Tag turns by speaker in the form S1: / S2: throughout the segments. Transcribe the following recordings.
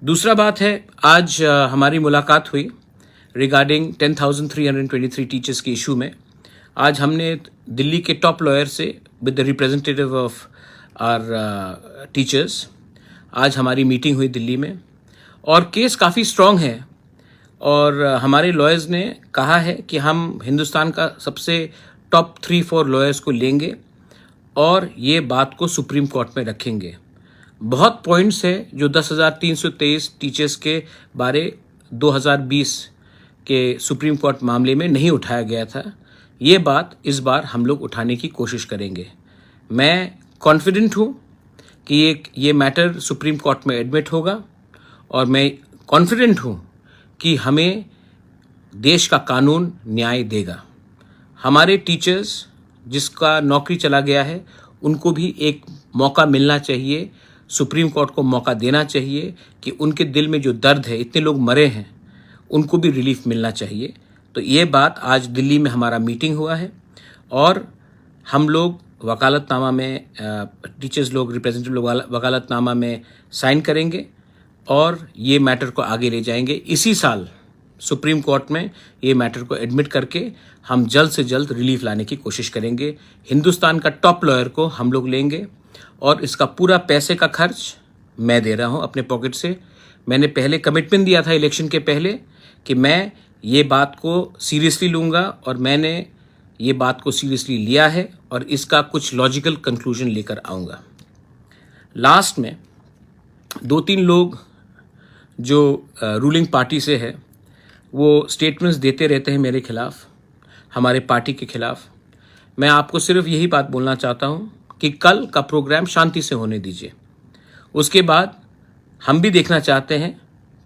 S1: दूसरा बात है, आज हमारी मुलाकात हुई रिगार्डिंग 10,323 टीचर्स के इशू में। आज हमने दिल्ली के टॉप लॉयर से with the representative of our teachers आज हमारी मीटिंग हुई दिल्ली में, और केस काफ़ी स्ट्रॉन्ग है। और हमारे लॉयर्स ने कहा है कि हम हिंदुस्तान का सबसे टॉप 3-4 लॉयर्स को लेंगे और ये बात को सुप्रीम कोर्ट में रखेंगे। बहुत पॉइंट्स है जो 10,323 टीचर्स के बारे 2020 के सुप्रीम कोर्ट मामले में नहीं उठाया गया था। ये बात इस बार हम लोग उठाने की कोशिश करेंगे। मैं कॉन्फिडेंट हूँ कि ये मैटर सुप्रीम कोर्ट में एडमिट होगा, और मैं कॉन्फिडेंट हूँ कि हमें देश का कानून न्याय देगा। हमारे टीचर्स जिसका नौकरी चला गया है उनको भी एक मौका मिलना चाहिए, सुप्रीम कोर्ट को मौका देना चाहिए कि उनके दिल में जो दर्द है, इतने लोग मरे हैं, उनको भी रिलीफ मिलना चाहिए। तो ये बात आज दिल्ली में हमारा मीटिंग हुआ है, और हम लोग वकालतनामा में टीचर्स लोग रिप्रेजेंटेटिव लोग वकालतनामा में साइन करेंगे और ये मैटर को आगे ले जाएंगे। इसी साल सुप्रीम कोर्ट में ये मैटर को एडमिट करके हम जल्द से जल्द रिलीफ लाने की कोशिश करेंगे। हिंदुस्तान का टॉप लॉयर को हम लोग लेंगे, और इसका पूरा पैसे का खर्च मैं दे रहा हूँ अपने पॉकेट से। मैंने पहले कमिटमेंट दिया था इलेक्शन के पहले कि मैं ये बात को सीरियसली लूँगा, और मैंने ये बात को सीरियसली लिया है और इसका कुछ लॉजिकल कंक्लूजन लेकर आऊँगा। लास्ट में 2-3 लोग जो रूलिंग पार्टी से है वो स्टेटमेंट्स देते रहते हैं मेरे खिलाफ, हमारे पार्टी के खिलाफ। मैं आपको सिर्फ यही बात बोलना चाहता हूँ कि कल का प्रोग्राम शांति से होने दीजिए। उसके बाद हम भी देखना चाहते हैं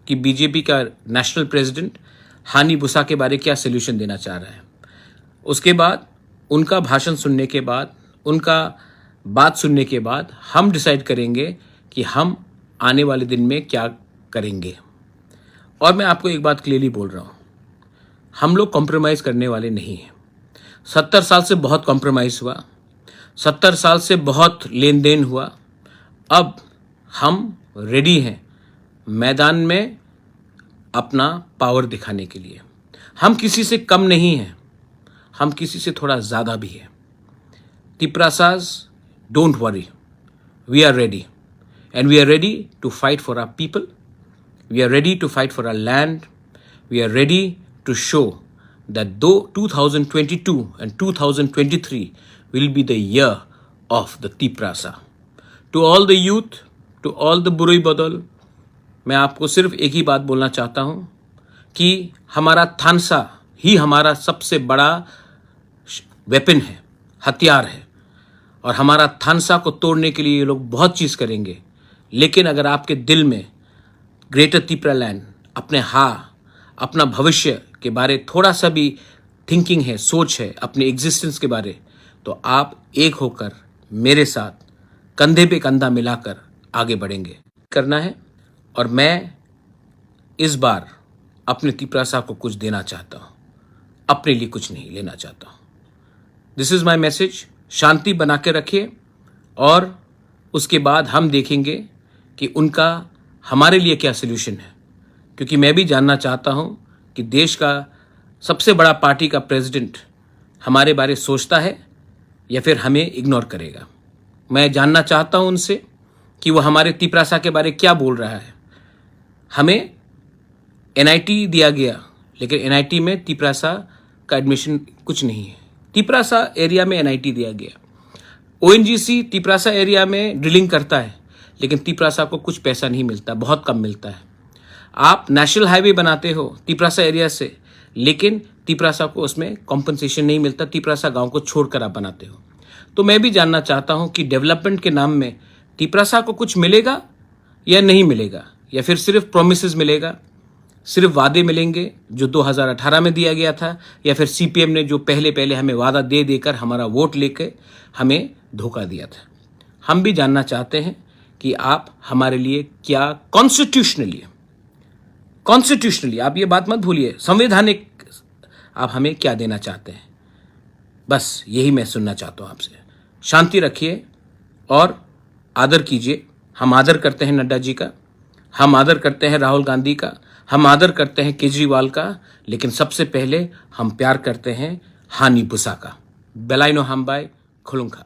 S1: कि बीजेपी का नेशनल प्रेसिडेंट हानि बुसा के बारे क्या सोल्यूशन देना चाह रहा है। उसके बाद उनका भाषण सुनने के बाद, उनका बात सुनने के बाद हम डिसाइड करेंगे कि हम आने वाले दिन में क्या करेंगे। और मैं आपको एक बात क्लियरली बोल रहा हूँ, हम लोग कॉम्प्रोमाइज़ करने वाले नहीं हैं। 70 साल से बहुत कॉम्प्रोमाइज़ हुआ, 70 साल से बहुत लेन देन हुआ। अब हम रेडी हैं मैदान में अपना पावर दिखाने के लिए। हम किसी से कम नहीं हैं, हम किसी से थोड़ा ज़्यादा भी हैं। Tiprasas, don't worry, we are ready, and we are ready to fight for our people. We are ready to fight for our land. We are ready to show that though 2022 and 2023 will be the year of the Tiprasa. To all the youth, to all the बुराई बदल, मैं आपको सिर्फ एक ही बात बोलना चाहता हूँ कि हमारा थानसा ही हमारा सबसे बड़ा वेपन है, हथियार है, और हमारा थानसा को तोड़ने के लिए ये लोग बहुत चीज़ करेंगे। लेकिन अगर आपके दिल में ग्रेटर तिपरा लैंड, अपना भविष्य के बारे थोड़ा सा भी थिंकिंग है, सोच है, अपने एग्जिस्टेंस के बारे, तो आप एक होकर मेरे साथ कंधे पे कंधा मिलाकर आगे बढ़ेंगे करना है। और मैं इस बार अपने तिपरासा को कुछ देना चाहता हूँ, अपने लिए कुछ नहीं लेना चाहता हूँ। This is my message. शांति बना के रखिए, और उसके बाद हम देखेंगे कि उनका हमारे लिए क्या सोल्यूशन है। क्योंकि मैं भी जानना चाहता हूं कि देश का सबसे बड़ा पार्टी का प्रेसिडेंट हमारे बारे सोचता है या फिर हमें इग्नोर करेगा। मैं जानना चाहता हूं उनसे कि वो हमारे तिपरासा के बारे क्या बोल रहा है। हमें एनआईटी दिया गया, लेकिन एनआईटी में तिपरासा का एडमिशन कुछ नहीं है। तिपरासा एरिया में एनआईटी दिया गया। ओएनजीसी तिपरासा एरिया में ड्रिलिंग करता है, लेकिन तिपरासा को कुछ पैसा नहीं मिलता, बहुत कम मिलता है। आप नेशनल हाईवे बनाते हो तिपरासा एरिया से, लेकिन तिपरासा को उसमें कॉम्पनसेशन नहीं मिलता। तिपरासा गांव को छोड़कर आप बनाते हो। तो मैं भी जानना चाहता हूं कि डेवलपमेंट के नाम में तिपरासा को कुछ मिलेगा या नहीं मिलेगा, या फिर सिर्फ प्रोमिसेस मिलेगा, सिर्फ वादे मिलेंगे जो 2018 में दिया गया था, या फिर सीपीएम ने जो पहले हमें वादा दे देकर हमारा वोट लेकर हमें धोखा दिया था। हम भी जानना चाहते हैं कि आप हमारे लिए क्या कॉन्स्टिट्यूशनली, आप ये बात मत भूलिए, संवैधानिक आप हमें क्या देना चाहते हैं। बस यही मैं सुनना चाहता हूं आपसे। शांति रखिए और आदर कीजिए। हम आदर करते हैं नड्डा जी का, हम आदर करते हैं राहुल गांधी का, हम आदर करते हैं केजरीवाल का, लेकिन सबसे पहले हम प्यार करते हैं हानी पुसा का। बेलाइनो हमबाई खुलुंखा।